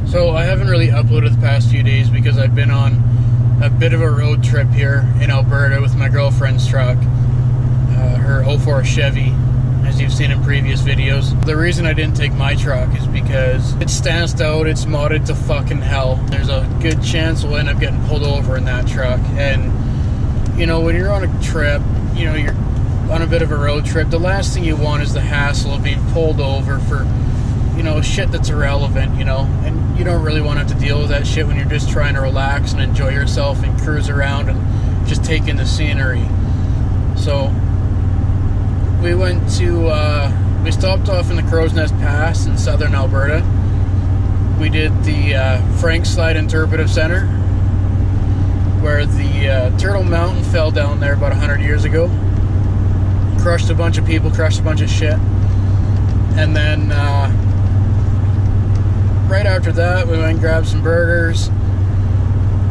So I haven't really uploaded the past few days because I've been on a bit of a road trip here in Alberta with my girlfriend's truck, her 04 Chevy, as you've seen in previous videos. The reason I didn't take my truck is because it's stanced out, it's modded to fucking hell. There's a good chance we'll end up getting pulled over in that truck. And, you know, when you're on a trip, you know, you're on a bit of a road trip, the last thing you want is the hassle of being pulled over for, you know, shit that's irrelevant, you know, and you don't really want to have to deal with that shit when you're just trying to relax and enjoy yourself and cruise around and just take in the scenery. So we went to, we stopped off in the Crow's Nest Pass in southern Alberta. We did the Frank Slide Interpretive Center, where the Turtle Mountain fell down there about 100 years ago. Crushed a bunch of people, crushed a bunch of shit. And then right after that, we went and grabbed some burgers,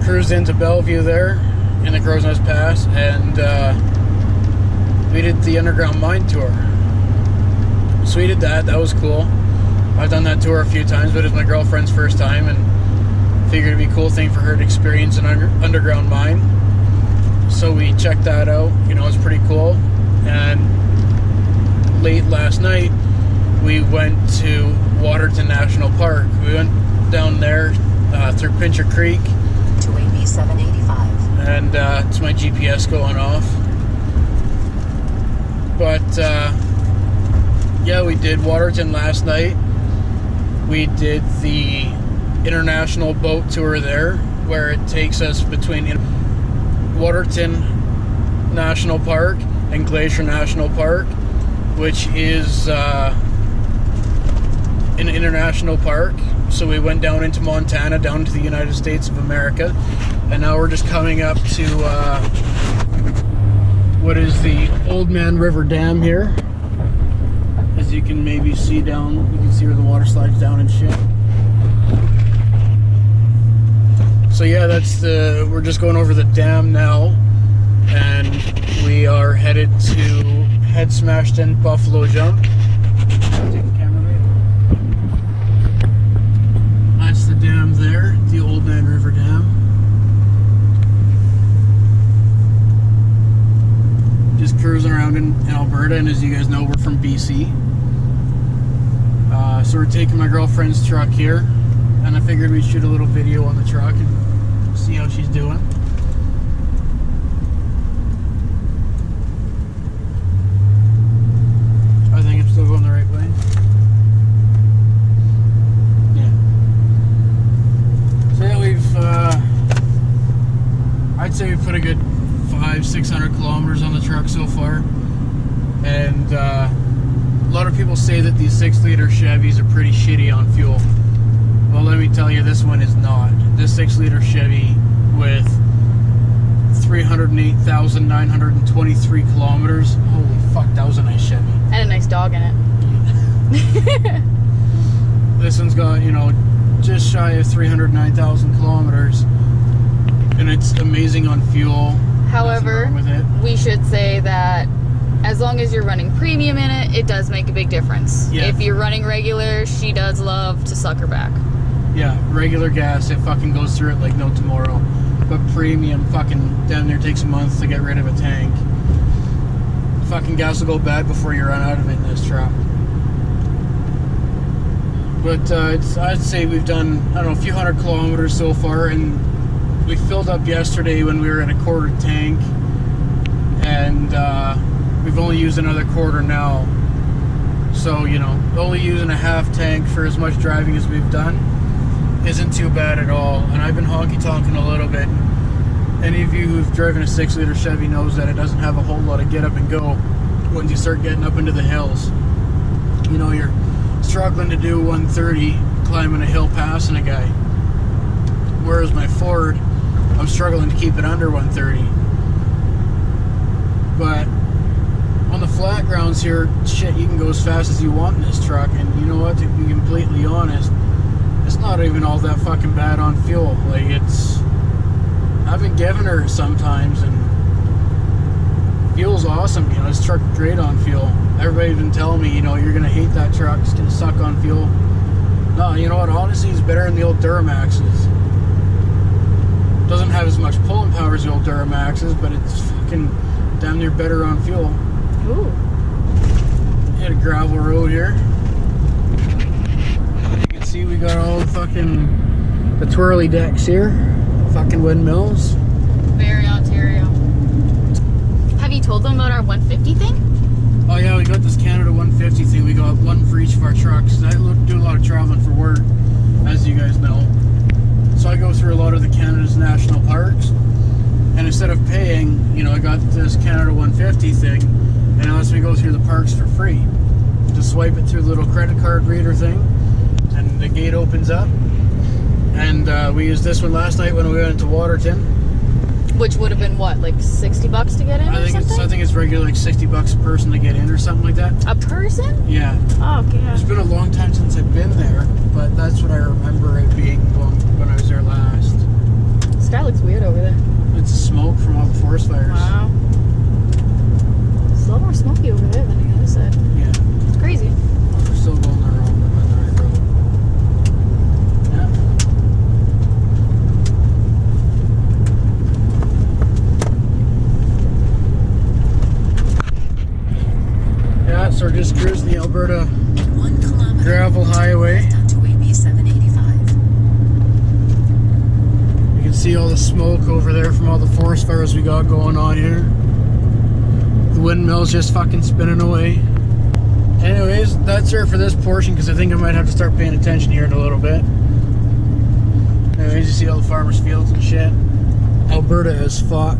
cruised into Bellevue there in the Crow's Nest Pass, and we did the underground mine tour. So we did that. That was cool. I've done that tour a few times, but it was my girlfriend's first time, and figured it'd be a cool thing for her to experience an underground mine. So we checked that out. You know, it's pretty cool. And late last night, we went to Waterton National Park. We went down there through Pincher Creek to AB 785, and it's my GPS going off. But yeah, we did Waterton last night. We did the international boat tour there, where it takes us between Waterton National Park and Glacier National Park, which is an international park. So we went down into Montana, down to the United States of America, and now we're just coming up to what is the Old Man River Dam here. As you can maybe see down, you can see where the water slides down and shit. So yeah, that's we're just going over the dam now, and we are headed to Head Smashed In Buffalo Jump. Take the camera right. That's the dam there, the Old Man River Dam. Just cruising around in Alberta, and as you guys know, we're from BC. So we're taking my girlfriend's truck here, and I figured we'd shoot a little video on the truck and see how she's doing. I think I'm still going the right way. Yeah. So yeah, we've, I'd say we put a good 500-600 kilometers on the truck so far. And a lot of people say that these 6-liter Chevys are pretty shitty on fuel. Well, let me tell you, this one is not. This 6-liter Chevy with 308,923 kilometers. Holy fuck, that was a nice Chevy. And a nice dog in it. This one's got, you know, just shy of 309,000 kilometers. And it's amazing on fuel. However, we should say that as long as you're running premium in it, it does make a big difference. Yeah. If you're running regular, she does love to suck her back. Yeah, regular gas, it fucking goes through it like no tomorrow. But premium fucking down there takes a month to get rid of a tank. Fucking gas will go bad before you run out of it in this truck. But I'd say we've done, I don't know, a few hundred kilometers so far, and we filled up yesterday when we were at a quarter tank, and we've only used another quarter now. So, you know, only using a half tank for as much driving as we've done isn't too bad at all. And I've been honky-tonking a little bit. Any of you who've driven a 6-liter Chevy knows that it doesn't have a whole lot of get up and go once you start getting up into the hills. You know, you're struggling to do 130 climbing a hill passing a guy. Whereas my Ford, I'm struggling to keep it under 130. But on the flat grounds here, shit, you can go as fast as you want in this truck. And you know what, to be completely honest, it's not even all that fucking bad on fuel. Like, it's, I've been giving her sometimes, and fuel's awesome. You know, this truck's great on fuel. Everybody's been telling me, you know, you're gonna hate that truck, it's gonna suck on fuel. No, you know what? Honestly, it's better than the old Duramaxes. Doesn't have as much pulling power as the old Duramaxes, but it's fucking damn near better on fuel. Ooh. Hit a gravel road here. You can see we got all the twirly decks here. Fucking windmills. Very Ontario. Have you told them about our 150 thing? Oh yeah, we got this Canada 150 thing. We got one for each of our trucks. I do a lot of traveling for work, as you guys know. So I go through a lot of the Canada's national parks. And instead of paying, you know, I got this Canada 150 thing, and it lets me go through the parks for free. Just swipe it through the little credit card reader thing, and the gate opens up. And we used this one last night when we went into Waterton. Which would have been what, like $60 to get in or something? I think it's regular, like $60 a person to get in or something like that. A person? Yeah. Oh, God. It's been a long time since I've been there, but that's what I remember it being when I was there last. Sky looks weird over there. It's smoke from all the forest fires. Wow. It's a lot more smoky over there than the other side. Yeah. It's crazy. Well, we're still going the right road. Yeah. Yeah, so we're just cruising the Alberta 1 kilometer gravel highway. onto AB 785. You can see all the smoke over there from all the forest fires we got going on here. The windmill's just fucking spinning away. Anyways, that's it for this portion because I think I might have to start paying attention here in a little bit. Anyways, you see all the farmers' fields and shit. Alberta as fuck.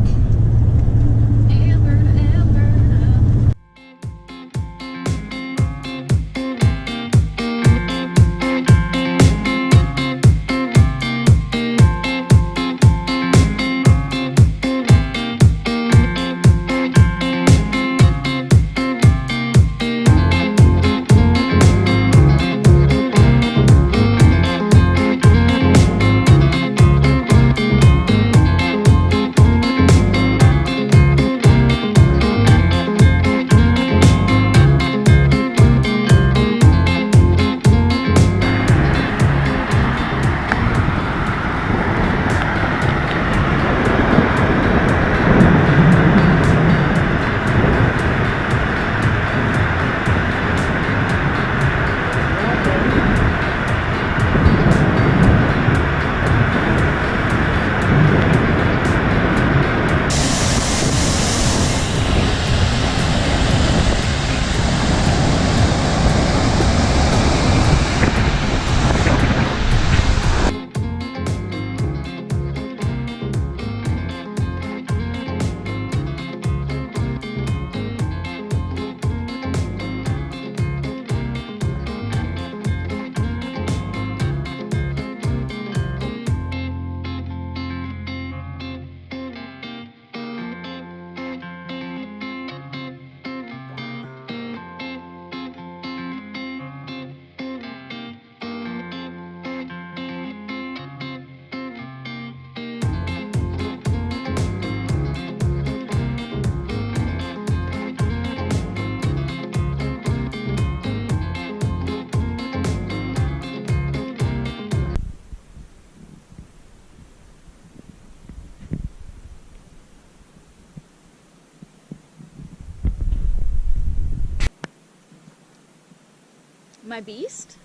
My beast.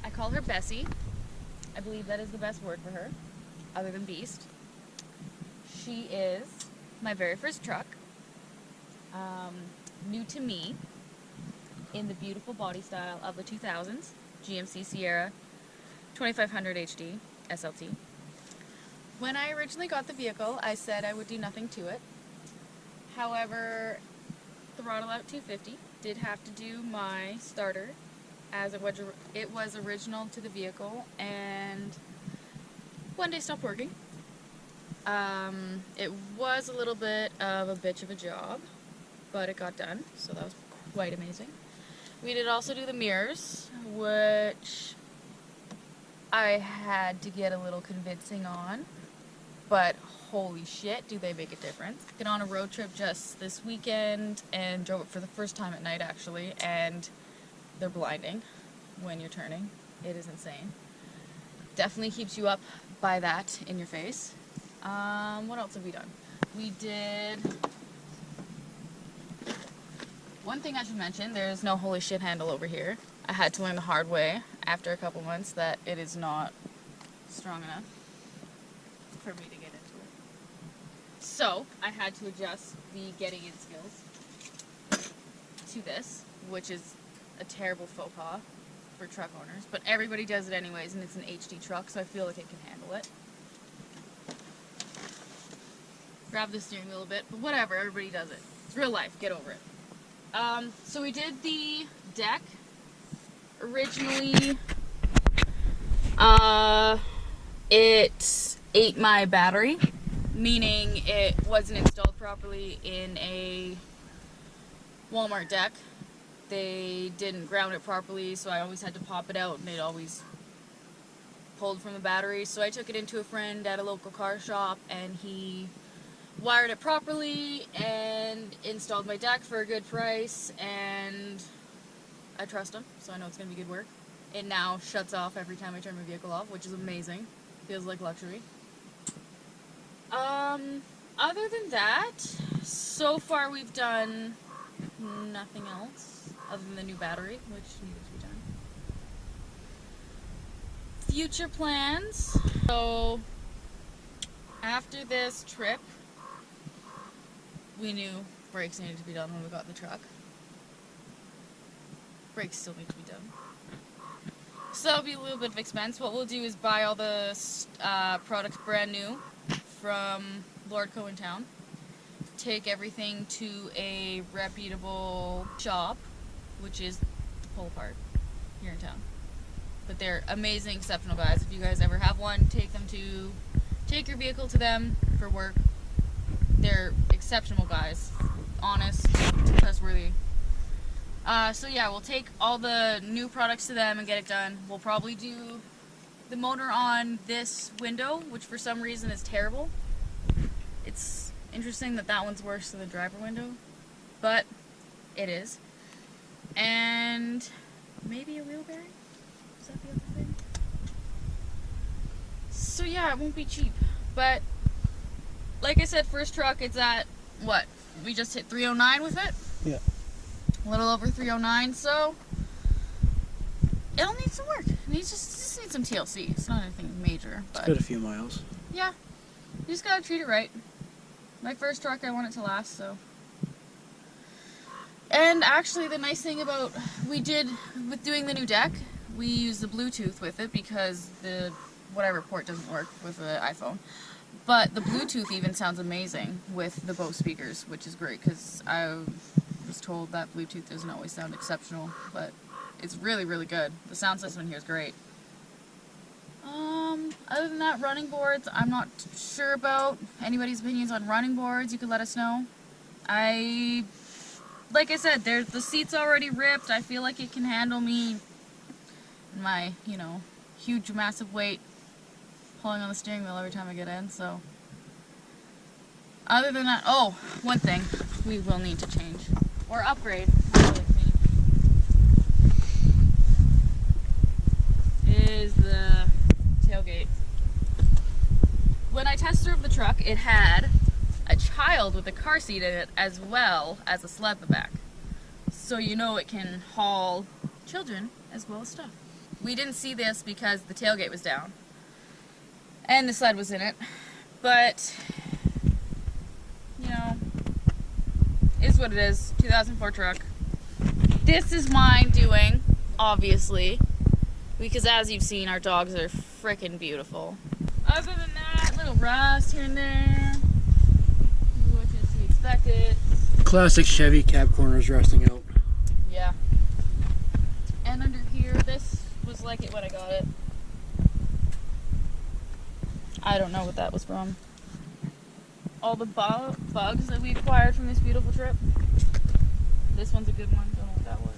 I call her Bessie. I believe that is the best word for her, other than beast. She is my very first truck. New to me in the beautiful body style of the 2000s. GMC Sierra 2500 HD SLT. When I originally got the vehicle, I said I would do nothing to it. However, throttle out 250 did have to do my starter as it was original to the vehicle, and one day stopped working. It was a little bit of a bitch of a job, but it got done, so that was quite amazing. We did also do the mirrors, which I had to get a little convincing on, but holy shit, do they make a difference. Get on a road trip just this weekend and drove it for the first time at night actually, and they're blinding when you're turning. It is insane. Definitely keeps you up by that in your face. What else have we done? We did... One thing I should mention, there's no holy shit handle over here. I had to learn the hard way after a couple months that it is not strong enough for me to get into it. So, I had to adjust the getting in skills to this, which is a terrible faux pas for truck owners, but everybody does it anyways, and it's an HD truck, so I feel like it can handle it. Grab the steering wheel a bit, but whatever, everybody does it. It's real life, get over it. So we did the deck. Originally, it ate my battery, meaning it wasn't installed properly in a Walmart deck. They didn't ground it properly, so I always had to pop it out, and it always pulled from the battery. So I took it into a friend at a local car shop, and he wired it properly and installed my deck for a good price, and I trust him, so I know it's going to be good work. It now shuts off every time I turn my vehicle off, which is amazing. Feels like luxury. Other than that, so far we've done nothing else other than the new battery, which needed to be done. Future plans. So after this trip, we knew brakes needed to be done when we got the truck. Brakes still need to be done. So that'll be a little bit of expense. What we'll do is buy all the products brand new from Lordco in town. Take everything to a reputable shop, which is Pull Apart here in town. But they're amazing, exceptional guys. If you guys ever have one, take your vehicle to them for work. They're exceptional guys, honest, trustworthy. So yeah, we'll take all the new products to them and get it done. We'll probably do the motor on this window, which for some reason is terrible. It's interesting that that one's worse than the driver window, but it is. And maybe a wheel bearing? Is that the other thing? So yeah, it won't be cheap, but like I said, first truck, it's at, what? We just hit 309 with it? Yeah. A little over 309, so it'll need some work. It just needs some TLC. It's not anything major, but It's got a few miles. yeah, you just gotta treat it right. My first truck, I want it to last, so. And actually, the nice thing about with doing the new deck, we use the Bluetooth with it because the whatever port doesn't work with the iPhone. But the Bluetooth even sounds amazing with the Bose speakers, which is great because I was told that Bluetooth doesn't always sound exceptional, but it's really, really good. The sound system in here is great. Other than that, running boards, I'm not sure about. Anybody's opinions on running boards, you could let us know. Like I said, the seat's already ripped. I feel like it can handle me and my, huge, massive weight pulling on the steering wheel every time I get in, so. Other than that, oh, one thing we will need to change, or upgrade, is the tailgate. When I test drove the truck, it had a child with a car seat in it as well as a sled in the back. So it can haul children as well as stuff. We didn't see this because the tailgate was down and the sled was in it, but is what it is. 2004 truck. This is mine doing, obviously, because as you've seen, our dogs are freaking beautiful. Other than that, little rust here and there. What is to be expected? Classic Chevy cab corners rusting out. Yeah. And under here, this was like it when I got it. I don't know what that was from. All the bugs that we acquired from this beautiful trip. This one's a good one. Don't know what that was.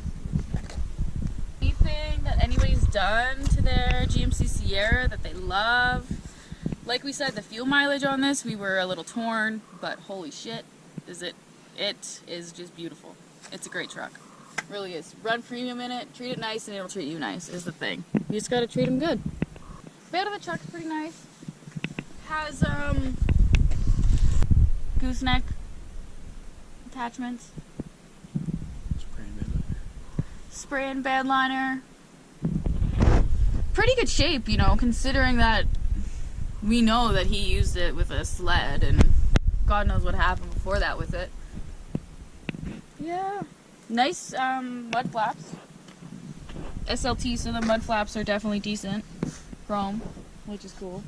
Anything that anybody's done to their GMC Sierra that they love. Like we said, the fuel mileage on this, we were a little torn, but holy shit, it is just beautiful. It's a great truck. Really is. Run premium in it, treat it nice, and it'll treat you nice, is the thing. You just gotta treat them good. Bed of the truck's pretty nice. Has, gooseneck attachments. Spray and bed liner. Pretty good shape, you know, considering that we know that he used it with a sled and God knows what happened before that with it. Yeah. Nice mud flaps. SLT, so the mud flaps are definitely decent. Chrome, which is cool.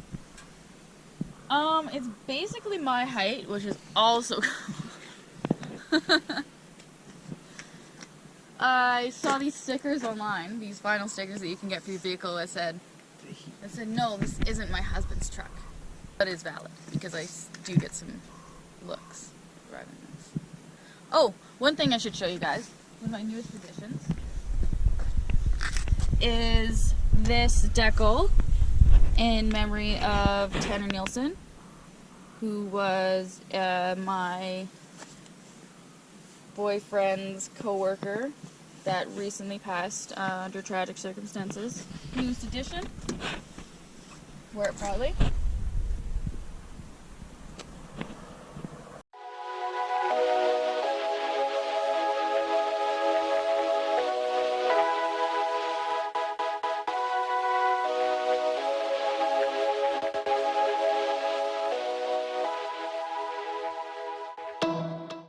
It's basically my height, which is also cool. I saw these stickers online, these vinyl stickers that you can get for your vehicle. I said, no, this isn't my husband's truck. That is valid, because I do get some looks driving this. Oh, one thing I should show you guys, one of my newest additions, is this decal in memory of Tanner Nielsen, who was my boyfriend's co-worker that recently passed under tragic circumstances. Newest edition. Wear it proudly.